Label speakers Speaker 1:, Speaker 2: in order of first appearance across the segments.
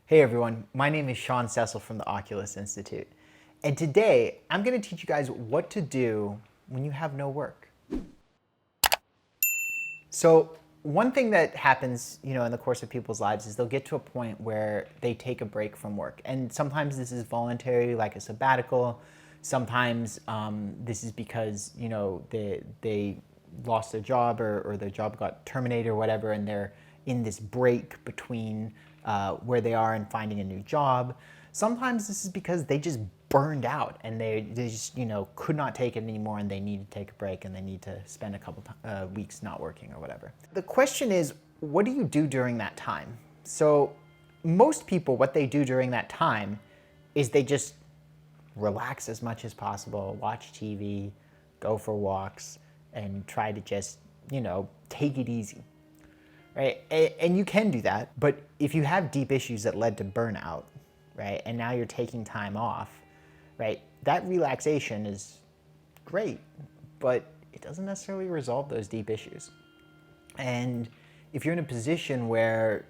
Speaker 1: Hey everyone, my name is Sean Cecil from the Oculus Institute. And today I'm going to teach you guys what to do when you have no work. So one thing that happens, in the course of people's lives is they'll get to a point where they take a break from work. And sometimes this is voluntary, like a sabbatical. Sometimes this is because, they lost their job or their job got terminated or whatever, and they're in this break between where they are and finding a new job. Sometimes this is because they just burned out and they just could not take it anymore and they need to take a break and they need to spend a couple weeks not working or whatever. The question is, what do you do during that time? So most people, what they do during that time is they just relax as much as possible, watch TV, go for walks, and try to just, take it easy. Right? And you can do that, but if you have deep issues that led to burnout, right, and now you're taking time off, right, that relaxation is great, but it doesn't necessarily resolve those deep issues. And if you're in a position where,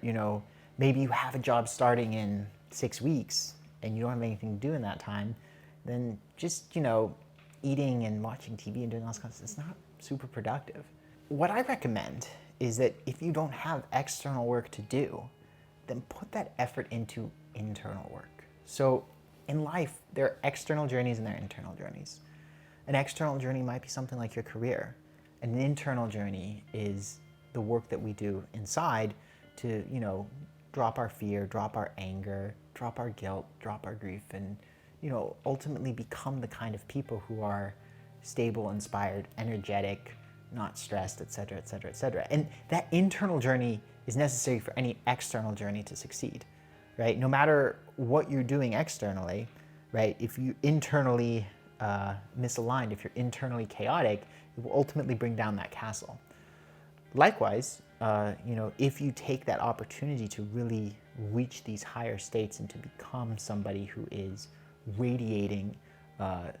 Speaker 1: maybe you have a job starting in 6 weeks and you don't have anything to do in that time, then just, eating and watching TV and doing all this kind of stuff, it's not super productive. What I recommend is that if you don't have external work to do, then put that effort into internal work. So in life, there are external journeys and there are internal journeys. An external journey might be something like your career. And an internal journey is the work that we do inside to, drop our fear, drop our anger, drop our guilt, drop our grief, and, ultimately become the kind of people who are stable, inspired, energetic, not stressed, et cetera, et cetera, et cetera. And that internal journey is necessary for any external journey to succeed, right? No matter what you're doing externally, right? If you internally misaligned, if you're internally chaotic, it will ultimately bring down that castle. Likewise, if you take that opportunity to really reach these higher states and to become somebody who is radiating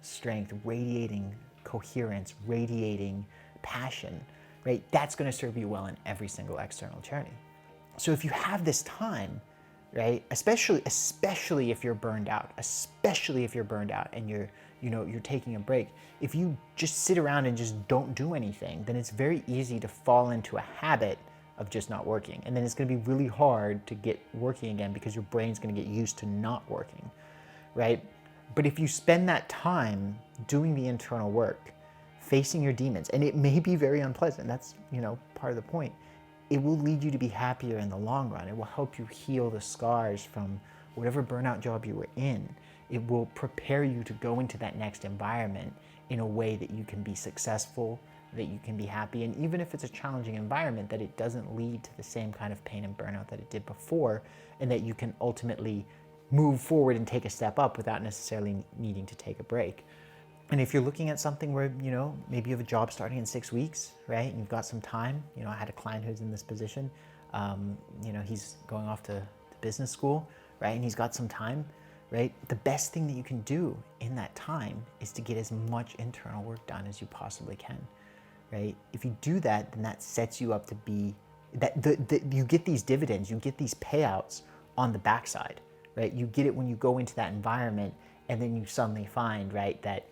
Speaker 1: strength, radiating coherence, radiating passion, right? That's going to serve you well in every single external journey. So if you have this time, right, especially if you're burned out, and you're taking a break, if you just sit around and just don't do anything, then it's very easy to fall into a habit of just not working. And then it's going to be really hard to get working again because your brain's going to get used to not working, right? But if you spend that time doing the internal work, facing your demons, and it may be very unpleasant, that's, part of the point, it will lead you to be happier in the long run. It will help you heal the scars from whatever burnout job you were in. It will prepare you to go into that next environment in a way that you can be successful, that you can be happy, and even if it's a challenging environment, that it doesn't lead to the same kind of pain and burnout that it did before, and that you can ultimately move forward and take a step up without necessarily needing to take a break. And if you're looking at something where, maybe you have a job starting in 6 weeks, right? And you've got some time. I had a client who's in this position. He's going off to business school, right? And he's got some time, right? The best thing that you can do in that time is to get as much internal work done as you possibly can, right? If you do that, then that sets you up to be, you get these dividends, you get these payouts on the backside, right? You get it when you go into that environment and then you suddenly find, right, that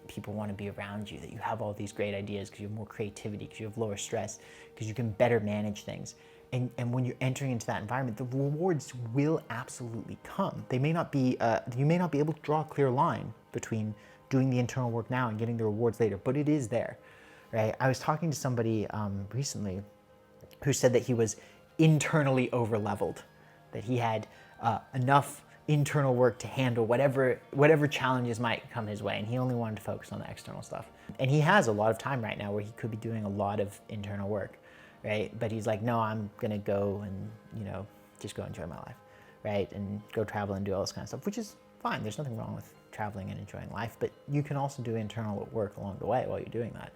Speaker 1: people want to be around you, that you have all these great ideas because you have more creativity, because you have lower stress, because you can better manage things. And when you're entering into that environment, the rewards will absolutely come. They may not be, you may not be able to draw a clear line between doing the internal work now and getting the rewards later, but it is there, right? I was talking to somebody recently who said that he was internally over-leveled, that he had enough internal work to handle whatever challenges might come his way, and he only wanted to focus on the external stuff. And he has a lot of time right now where he could be doing a lot of internal work, right? But he's like, no, I'm gonna go and just go enjoy my life, right? And go travel and do all this kind of stuff, which is fine. There's nothing wrong with traveling and enjoying life, but you can also do internal work along the way while you're doing that.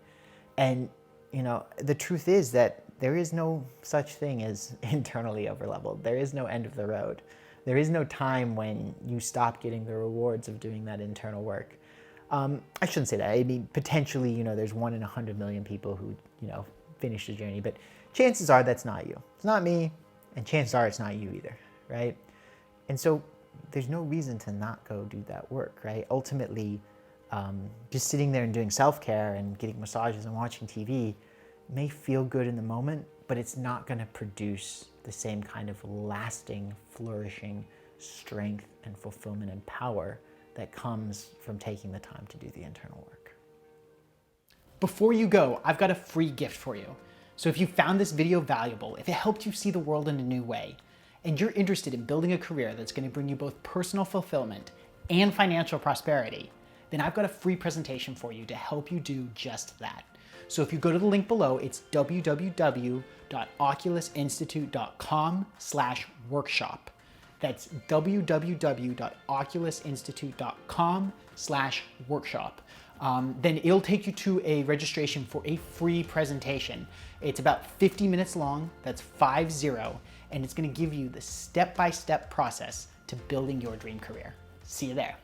Speaker 1: And the truth is that there is no such thing as internally over-leveled. There is no end of the road. There is no time when you stop getting the rewards of doing that internal work. I shouldn't say that. I mean, potentially, there's 1 in 100 million people who, finish the journey, but chances are that's not you. It's not me, and chances are it's not you either, right? And so there's no reason to not go do that work, right? Ultimately, just sitting there and doing self-care and getting massages and watching TV may feel good in the moment, but it's not going to produce the same kind of lasting, flourishing strength and fulfillment and power that comes from taking the time to do the internal work.
Speaker 2: Before you go, I've got a free gift for you. So if you found this video valuable, if it helped you see the world in a new way, and you're interested in building a career that's going to bring you both personal fulfillment and financial prosperity, then I've got a free presentation for you to help you do just that. So if you go to the link below, it's www.oculusinstitute.com/workshop. That's www.oculusinstitute.com/workshop. Then it'll take you to a registration for a free presentation. It's about 50 minutes long, that's 50, and it's gonna give you the step-by-step process to building your dream career. See you there.